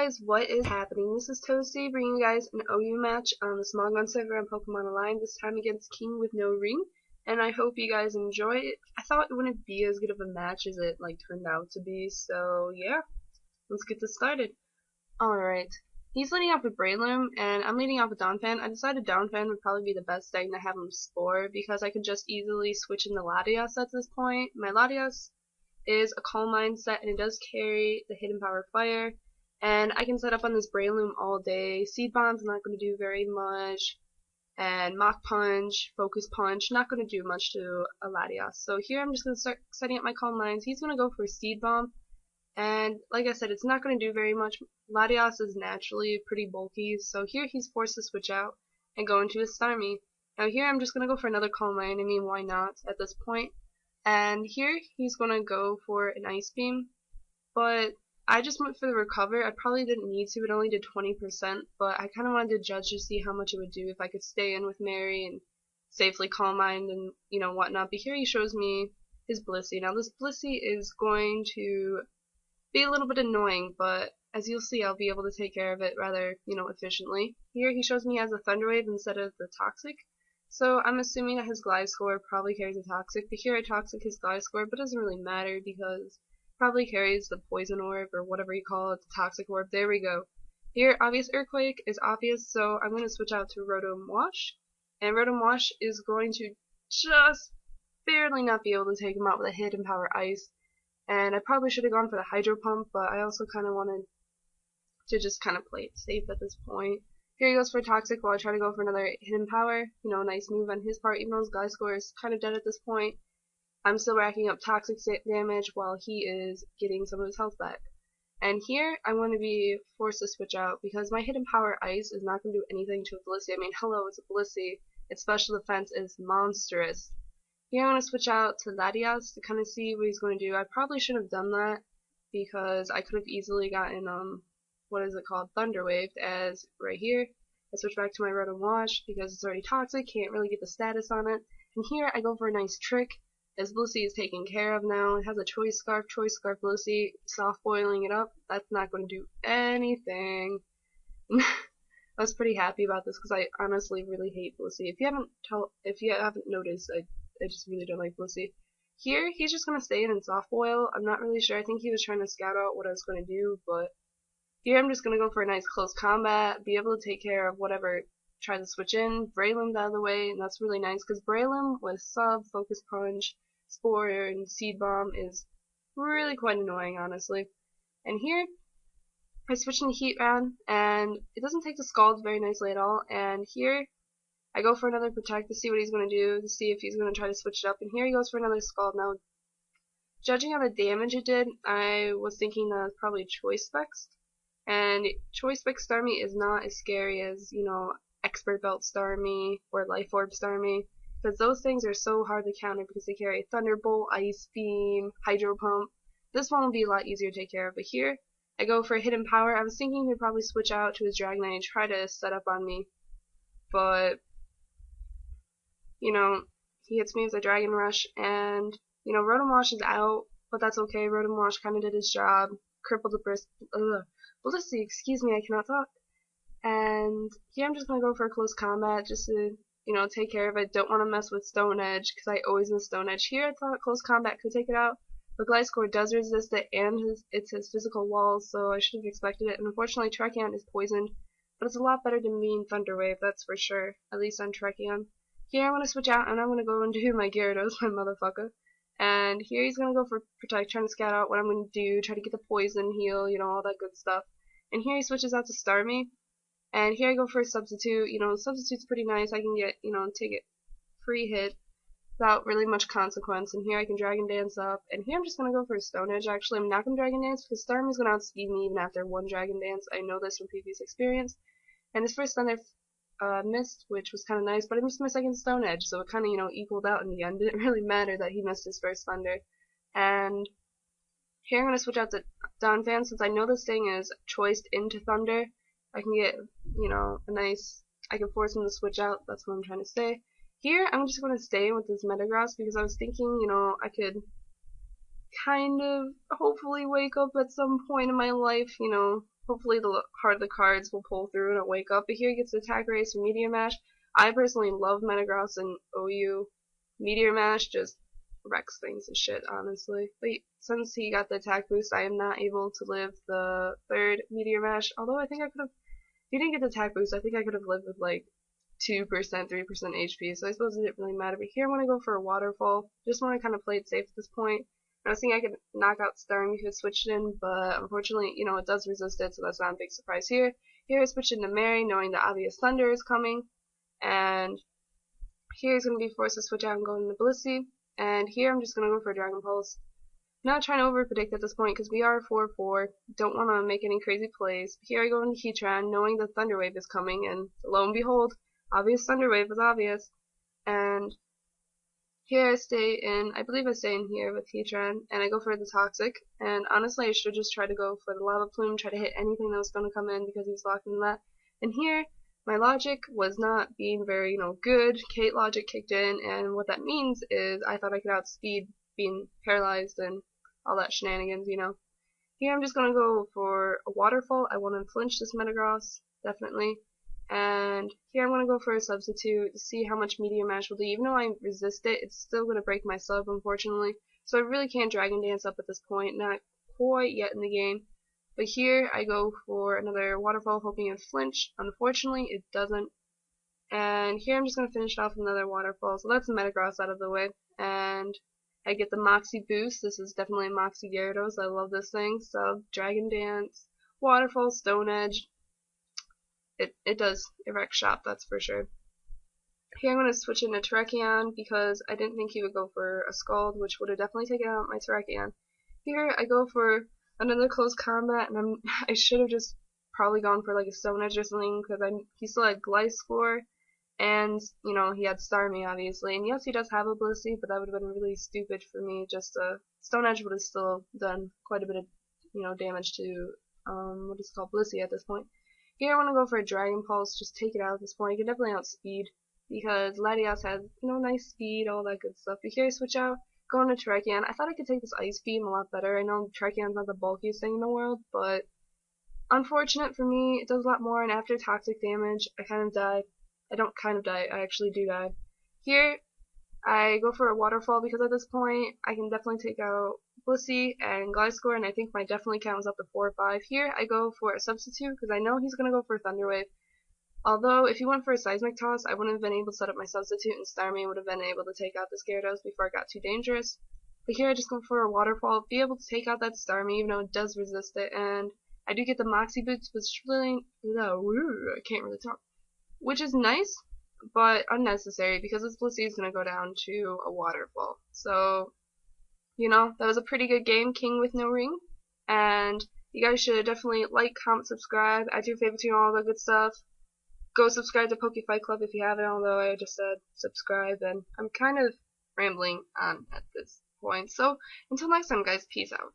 guys, what is happening? This is Toastee bringing you guys an OU match on the Smogon server on Pokemon Online, this time against King with no ring, and I hope you guys enjoy it. I thought it wouldn't be as good of a match as it turned out to be, so yeah, let's get this started. Alright, he's leading off with Breloom, and I'm leading off with Donphan. I decided Donphan would probably be the best thing to have him Spore, because I could just easily switch into Latias at this point. My Latias is a Calm Mind set, and it does carry the Hidden Power Fire. And I can set up on this Breloom all day. Seed Bomb's not going to do very much. And Mach Punch, Focus Punch, not going to do much to a Latias. So here I'm just going to start setting up my Calm Minds. He's going to go for a Seed Bomb. And like I said, it's not going to do very much. Latias is naturally pretty bulky. So here he's forced to switch out and go into a Starmie. Now here I'm just going to go for another Calm Mind. I mean, why not at this point? And here he's going to go for an Ice Beam. But I just went for the Recover. I probably didn't need to. It only did 20%, but I kind of wanted to judge to see how much it would do if I could stay in with Mary and safely Calm Mind and, whatnot. But here he shows me his Blissey. Now this Blissey is going to be a little bit annoying, but as you'll see, I'll be able to take care of it rather, efficiently. Here he shows me he has a Thunder Wave instead of the Toxic. So I'm assuming that his Gliscor probably carries a Toxic. But here I Toxic his Gliscor, but it doesn't really matter because probably carries the Poison Orb or whatever you call it, the Toxic Orb. There we go. Here, Obvious Earthquake is obvious, so I'm going to switch out to Rotom Wash. And Rotom Wash is going to just barely not be able to take him out with a Hidden Power Ice. And I probably should have gone for the Hydro Pump, but I also kind of wanted to just kind of play it safe at this point. Here he goes for Toxic while I try to go for another Hidden Power. A nice move on his part, even though his Gliscor is kind of dead at this point. I'm still racking up Toxic damage while he is getting some of his health back. And here I'm going to be forced to switch out because my Hidden Power Ice is not going to do anything to a Blissey. I mean, hello, it's a Blissey. Its special defense is monstrous. Here I'm going to switch out to Latias to kind of see what he's going to do. I probably should have done that because I could have easily gotten, Thunder Waved, as right here. I switch back to my Rotom Wash because it's already Toxic, can't really get the status on it. And here I go for a nice trick. As Blissey is taken care of now, it has a Choice Scarf Blissey, soft boiling it up. That's not going to do anything. I was pretty happy about this because I honestly really hate Blissey. If you haven't noticed, I just really don't like Blissey. Here, he's just going to stay in and soft boil. I'm not really sure. I think he was trying to scout out what I was going to do, but here I'm just going to go for a nice close combat, be able to take care of whatever tries to switch in. Breloom's out of the way, and that's really nice because Breloom with Sub, Focus Punch, Spore, and Seed Bomb is really quite annoying, honestly. And here, I switch into Heat Round, and it doesn't take the Scald very nicely at all. And here, I go for another Protect to see what he's going to do, to see if he's going to try to switch it up. And here he goes for another Scald. Now, judging on the damage it did, I was thinking that it's probably Choice Specs. And Choice Spec Starmie is not as scary as, Expert Belt Starmie or Life Orb Starmie. Because those things are so hard to counter because they carry Thunderbolt, Ice Beam, Hydro Pump. This one will be a lot easier to take care of. But here, I go for a Hidden Power. I was thinking he would probably switch out to his Dragonite and try to set up on me. But, he hits me with a Dragon Rush. And, Rotom Wash is out. But that's okay. Rotom Wash kind of did his job. Crippled the Blissey, excuse me, I cannot talk. And here I'm just going to go for a close combat just to take care of it. Don't want to mess with Stone Edge because I always miss Stone Edge. Here I thought close combat could take it out, but Gliscor does resist it and it's his physical walls, so I should have expected it. And unfortunately, Trekion is poisoned, but it's a lot better than being Thunder Wave, that's for sure. At least on Trekion. Here I'm going to switch out and I'm going to go and do my Gyarados, my motherfucker. And here he's going to go for Protect, trying to scout out what I'm going to do, try to get the poison heal, all that good stuff. And here he switches out to Starmie. And here I go for a Substitute. Substitute's pretty nice. I can get, take it free hit without really much consequence. And here I can Dragon Dance up. And here I'm just going to go for a Stone Edge, actually. I'm not going to Dragon Dance because Starmie's going to outspeed me even after one Dragon Dance. I know this from previous experience. And his first Thunder missed, which was kind of nice, but I missed my second Stone Edge, so it kind of, equaled out in the end. It didn't really matter that he missed his first Thunder. And here I'm going to switch out to Donphan since I know this thing is choiced into Thunder. I can get, I can force him to switch out, that's what I'm trying to say. Here, I'm just going to stay with this Metagross because I was thinking, I could kind of hopefully wake up at some point in my life, hopefully the heart of the cards will pull through and it'll wake up. But here he gets the attack race for Meteor Mash. I personally love Metagross and OU. Meteor Mash just wrecks things and shit, honestly. But since he got the attack boost, I am not able to live the third Meteor Mash. Although I think I could have, if he didn't get the attack boost, I think I could have lived with like 2%, 3% HP. So I suppose it didn't really matter. But here I want to go for a Waterfall. Just want to kind of play it safe at this point. I was thinking I could knock out Starmie if it switched in, but unfortunately, you know, it does resist it, so that's not a big surprise here. Here I switch into Mary, knowing the obvious Thunder is coming, and here he's going to be forced to switch out and go into Blissey, and here I'm just going to go for Dragon Pulse. Not trying to over-predict at this point, because we are 4-4, don't want to make any crazy plays. Here I go into Heatran, knowing the Thunder Wave is coming, and lo and behold, obvious Thunder Wave was obvious, and here I believe I stay in here with Heatran, and I go for the Toxic, and honestly I should just try to go for the Lava Plume, try to hit anything that was going to come in because he was locked in that. And here, my logic was not being very, you know, good. Kate logic kicked in, and what that means is I thought I could outspeed being paralyzed and all that shenanigans, you know. Here I'm just going to go for a Waterfall. I want to flinch this Metagross, definitely. And here I'm going to go for a substitute to see how much Meteor Mash will do. Even though I resist it, it's still going to break my sub, unfortunately. So I really can't Dragon Dance up at this point, not quite yet in the game. But here I go for another Waterfall, hoping it flinch. Unfortunately, it doesn't. And here I'm just going to finish off with another Waterfall. So that's the Metagross out of the way. And I get the Moxie boost. This is definitely a Moxie Gyarados. I love this thing. So Dragon Dance, Waterfall, Stone Edge. It does erect shop, that's for sure. Here I'm going to switch into Terrakion because I didn't think he would go for a Scald, which would have definitely taken out my Terrakion. Here I go for another close combat, and I should have just probably gone for like a Stone Edge or something because he still had Gliscor, and you know he had Starmie obviously, and yes he does have a Blissey, but that would have been really stupid for me. Just Stone Edge would have still done quite a bit of damage to what is called Blissey at this point. Here I want to go for a Dragon Pulse, just take it out at this point. You can definitely outspeed because Latias has, nice speed, all that good stuff. But here I switch out, go into Terrakion. I thought I could take this Ice Beam a lot better. I know Terrakion's not the bulkiest thing in the world, but unfortunate for me, it does a lot more, and after toxic damage, I kind of died. I don't kind of die, I actually do die. Here, I go for a Waterfall because at this point, I can definitely take out Blissey and Gliscor, and I think my definitely counts up to 4 or 5. Here, I go for a substitute because I know he's going to go for a Thunder Wave. Although, if he went for a Seismic Toss, I wouldn't have been able to set up my substitute, and Starmie would have been able to take out this Gyarados before it got too dangerous. But here, I just go for a Waterfall, be able to take out that Starmie, even though it does resist it, and I do get the Moxie Boots, which really, I can't really talk, which is nice, but unnecessary because this Blissey is going to go down to a Waterfall. So, that was a pretty good game, King with no ring, and you guys should definitely like, comment, subscribe, add your favorite tune, all that good stuff. Go subscribe to ThePokeFightClub if you haven't, although I just said subscribe, and I'm kind of rambling on at this point. So, until next time, guys, peace out.